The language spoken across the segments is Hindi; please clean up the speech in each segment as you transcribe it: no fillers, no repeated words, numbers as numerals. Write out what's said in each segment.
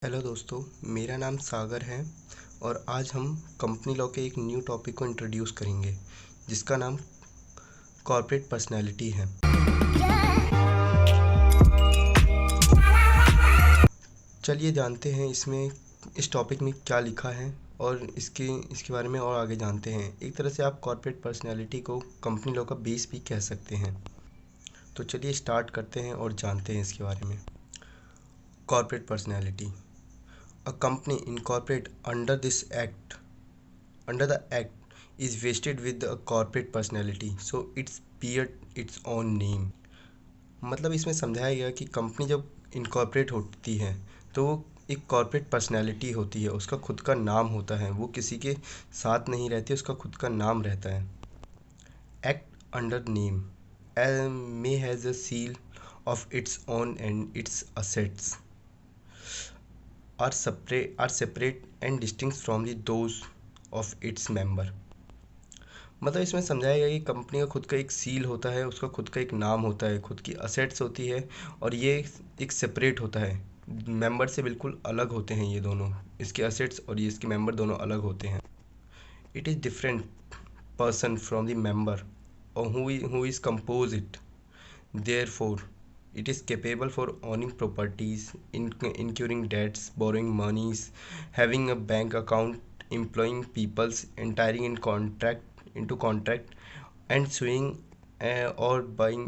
हेलो दोस्तों, मेरा नाम सागर है और आज हम कंपनी लॉ के एक न्यू टॉपिक को इंट्रोड्यूस करेंगे जिसका नाम कॉर्पोरेट पर्सनैलिटी है। चलिए जानते हैं इस टॉपिक में क्या लिखा है और इसके बारे में और आगे जानते हैं। एक तरह से आप कॉर्पोरेट पर्सनैलिटी को कंपनी लॉ का बेस भी कह सकते हैं। तो चलिए स्टार्ट करते हैं और जानते हैं इसके बारे में। Corporate personality: A company incorporated under the act is vested with a corporate personality, so it's bear its own name। मतलब इसमें समझाया गया कि कंपनी जब इनकॉर्पोरेट होती है तो वो एक कॉर्पोरेट पर्सनैलिटी होती है, उसका खुद का नाम होता है, वो किसी के साथ नहीं रहती, उसका खुद का नाम रहता है। Act under name may has a seal of its own and its assets are separate and distinct from those of its member। मतलब इसमें समझाया गया कि कंपनी का खुद का एक सील होता है, उसका खुद का एक नाम होता है, खुद की असेट्स होती है और ये एक सेपरेट होता है, मेंबर से बिल्कुल अलग होते हैं ये दोनों, इसके असेट्स और ये इसके मेंबर दोनों अलग होते हैं। It is different person from the member और who is compose it, therefore it is capable for owning properties, incurring debts, borrowing monies, having a bank account, employing peoples, entering into contract and suing or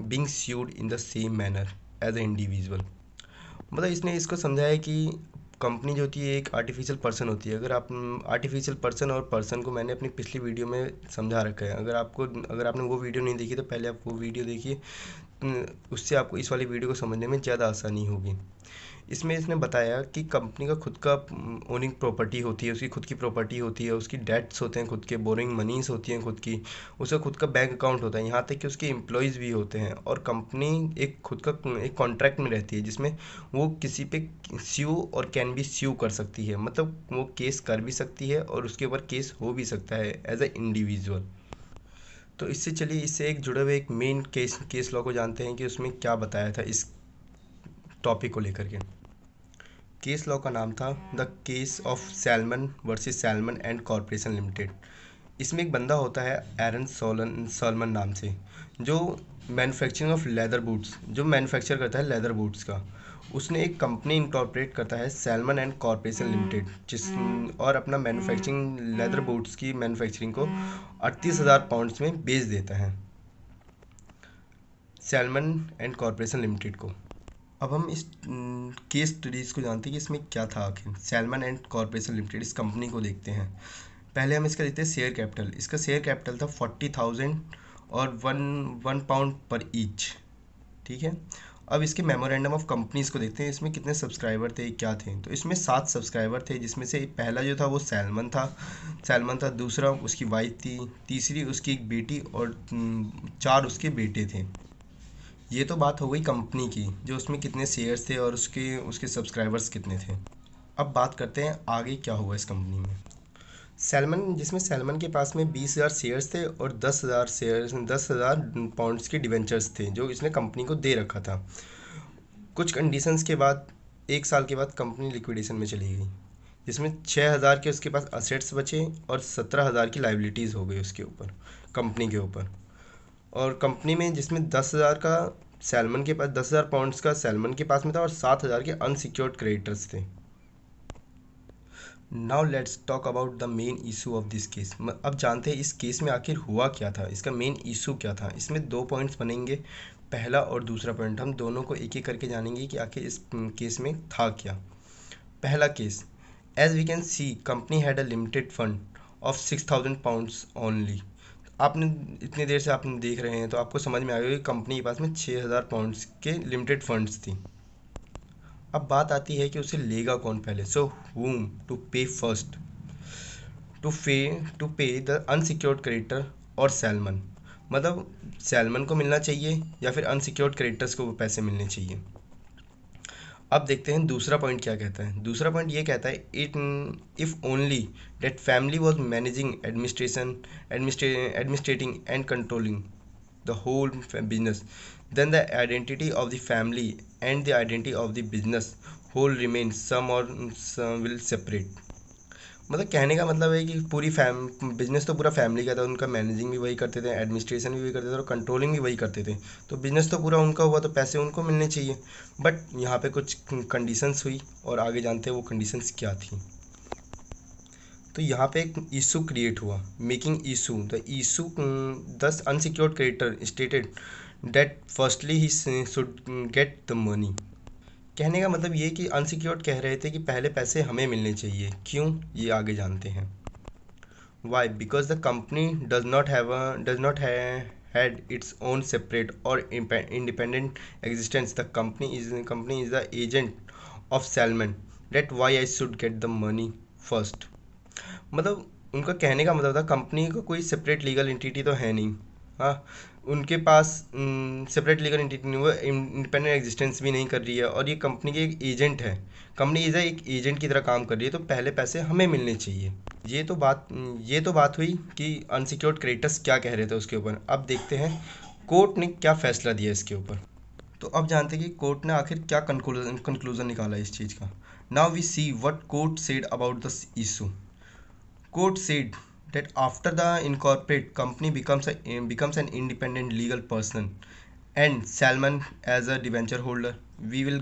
being sued in the same manner as an individual। मतलब इसने इसको समझाया है कि कंपनी जो होती है एक आर्टिफिशियल पर्सन होती है। अगर आप आर्टिफिशियल पर्सन और पर्सन को मैंने अपनी पिछली वीडियो में समझा रखा है, अगर आपने वो वीडियो नहीं देखी तो पहले आप वो वीडियो देखिए, उससे आपको इस वाली वीडियो को समझने में ज़्यादा आसानी होगी। इसमें इसने बताया कि कंपनी का खुद का ओनिंग प्रॉपर्टी होती है, उसकी खुद की प्रॉपर्टी होती है, उसकी डेट्स होते हैं खुद के, बोरिंग मनीज होती हैं खुद की, उसका खुद का बैंक अकाउंट होता है, यहाँ तक कि उसके एम्प्लॉयज़ भी होते हैं और कंपनी एक खुद का एक कॉन्ट्रैक्ट में रहती है जिसमें वो किसी पे स्यू और कैन भी स्यू कर सकती है, मतलब वो केस कर भी सकती है और उसके ऊपर केस हो भी सकता है एज ए इंडिविजुअल। तो इससे एक जुड़े हुए एक मेन केस लॉ को जानते हैं कि उसमें क्या बताया था इस टॉपिक को लेकर के। केस लॉ का नाम था the case of salmon versus salmon and corporation limited. इसमें एक बंदा होता है एरन सॉलमन नाम से, जो मैन्युफैक्चरिंग ऑफ लेदर बूट्स, जो मैन्युफैक्चर करता है लेदर बूट्स का। उसने एक कंपनी इनकॉर्पोरेट करता है सैलमन एंड कॉरपोरेशन लिमिटेड, और अपना मैन्युफैक्चरिंग लेदर बूट्स की मैन्युफैक्चरिंग को 38,000 पाउंड्स में बेच देता है सैलमन एंड कॉरपोरेशन लिमिटेड को। अब हम इस केस स्टडीज़ को जानते हैं कि इसमें क्या था आखिर। सैलमन एंड कॉरपोरेशन लिमिटेड, इस कंपनी को देखते हैं। पहले हम इसका देखते हैं शेयर कैपिटल। इसका शेयर कैपिटल था 40,000 और वन पाउंड पर ईच, ठीक है। अब इसके मेमोरेंडम ऑफ कंपनीज़ को देखते हैं, इसमें कितने सब्सक्राइबर थे, क्या थे। तो इसमें 7 सब्सक्राइबर थे, जिसमें से पहला जो था वो सैलमन था, दूसरा उसकी वाइफ थी, तीसरी उसकी एक बेटी और 4 उसके बेटे थे। ये तो बात हो गई कंपनी की, जो उसमें कितने शेयर्स थे और उसके उसके सब्सक्राइबर्स कितने थे। अब बात करते हैं आगे क्या हुआ इस कंपनी में। जिसमें सैलमन के पास में 20,000 शेयर्स थे और 10,000 पाउंड्स के डिवेंचर्स थे जो इसने कंपनी को दे रखा था। कुछ कंडीशंस के बाद 1 साल के बाद कंपनी लिक्विडेशन में चली गई, जिसमें 6,000 के उसके पास असेट्स बचे और 17,000 की लाइबिलिटीज़ हो गई उसके ऊपर, कंपनी के ऊपर। और कंपनी में जिसमें 10,000 पाउंड्स का सैलमन के पास में था और 7,000 के अनसिक्योर्ड क्रेडिटर्स थे। Now let's talk about the main issue of this case. अब जानते हैं इस केस में आखिर हुआ क्या था, इसका मेन इशू क्या था। इसमें 2 पॉइंट्स बनेंगे, पहला और दूसरा पॉइंट। हम दोनों को एक एक करके जानेंगे कि आखिर इस केस में था क्या। पहला केस, as we can see company had a limited fund of 6,000 pounds only. आपने इतनी देर से आपने देख रहे हैं तो आपको समझ में आ गया कि कंपनी के पास में 6,000 पाउंड्स के लिमिटेड फंड्स थी। अब बात आती है कि उसे लेगा कौन पहले। सो whom टू पे फर्स्ट, टू पे द अनसिक्योर्ड क्रेडिटर और सैलमन। मतलब सैलमन को मिलना चाहिए या फिर अनसिक्योर्ड क्रेडिटर्स को पैसे मिलने चाहिए। अब देखते हैं दूसरा पॉइंट क्या कहता है। दूसरा पॉइंट ये कहता है if only that family was managing administrating and controlling the whole business, then the identity of the family and the identity of the business whole remain, same और विल सेपरेट। मतलब कहने का मतलब है कि पूरी बिजनेस तो पूरा फैमिली का था, उनका मैनेजिंग भी वही करते थे, एडमिनिस्ट्रेशन भी वही करते थे और कंट्रोलिंग भी वही करते थे। तो बिजनेस तो पूरा उनका हुआ, तो पैसे उनको मिलने चाहिए। बट यहाँ पे कुछ कंडीशंस हुई और आगे जानते हैं वो कंडीशंस क्या थी। तो यहाँ पे एक इशू क्रिएट हुआ, मेकिंग इशू द इशू दस unsecured creditor stated that firstly he should get the money. कहने का मतलब ये कि अनसिक्योर्ड कह रहे थे कि पहले पैसे हमें मिलने चाहिए। क्यों, ये आगे जानते हैं। Why, because the company does not had its own separate or independent existence. The company is the agent of Salman. That why I should get the money first. मतलब उनका कहने का मतलब था कंपनी का कोई सेपरेट लीगल एंटिटी तो है नहीं। हाँ, उनके पास सेपरेट लीगल एंटिटी नहीं, वो इंडिपेंडेंट एग्जिस्टेंस भी नहीं कर रही है और ये कंपनी की एक एजेंट है। कंपनी इज़ एक एजेंट की तरह काम कर रही है, तो पहले पैसे हमें मिलने चाहिए। ये तो बात हुई कि अनसिक्योर्ड क्रेडिटर्स क्या कह रहे थे उसके ऊपर। अब देखते हैं कोर्ट ने क्या फैसला दिया इसके ऊपर। तो अब जानते हैं कि कोर्ट ने आखिर क्या कंक्लूजन निकाला इस चीज़ का। Now we see what court said about this issue. Court said that after the incorporate company becomes an independent legal person, and Salman as a debenture holder, we will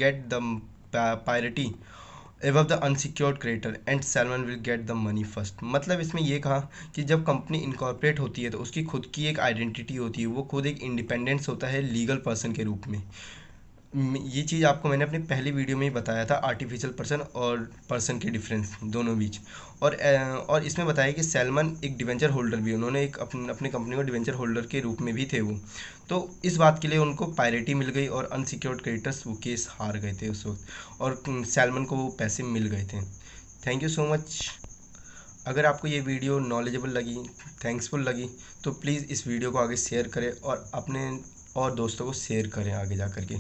get the priority above the unsecured creditor and Salman will get the money first। मतलब इसमें ये कहा कि जब कंपनी इनकॉर्पोरेट होती है तो उसकी खुद की एक आइडेंटिटी होती है, वो खुद एक इंडिपेंडेंस होता है लीगल पर्सन के रूप में। ये चीज़ आपको मैंने अपनी पहली वीडियो में ही बताया था, आर्टिफिशियल पर्सन और पर्सन के डिफरेंस दोनों बीच। और इसमें बताया कि सैलमन एक डिवेंचर होल्डर भी, उन्होंने एक अपनी कंपनी को डिवेंचर होल्डर के रूप में भी थे वो। तो इस बात के लिए उनको पायरेटी मिल गई और अनसिक्योर्ड क्रेडिटर्स वो केस हार गए थे उस वक्त, और सैलमन को वो पैसे मिल गए थे। Thank you so much. अगर आपको ये वीडियो नॉलेजेबल लगी, थैंक्सफुल लगी, तो प्लीज़ इस वीडियो को आगे शेयर करें और अपने और दोस्तों को शेयर करें आगे जा कर के।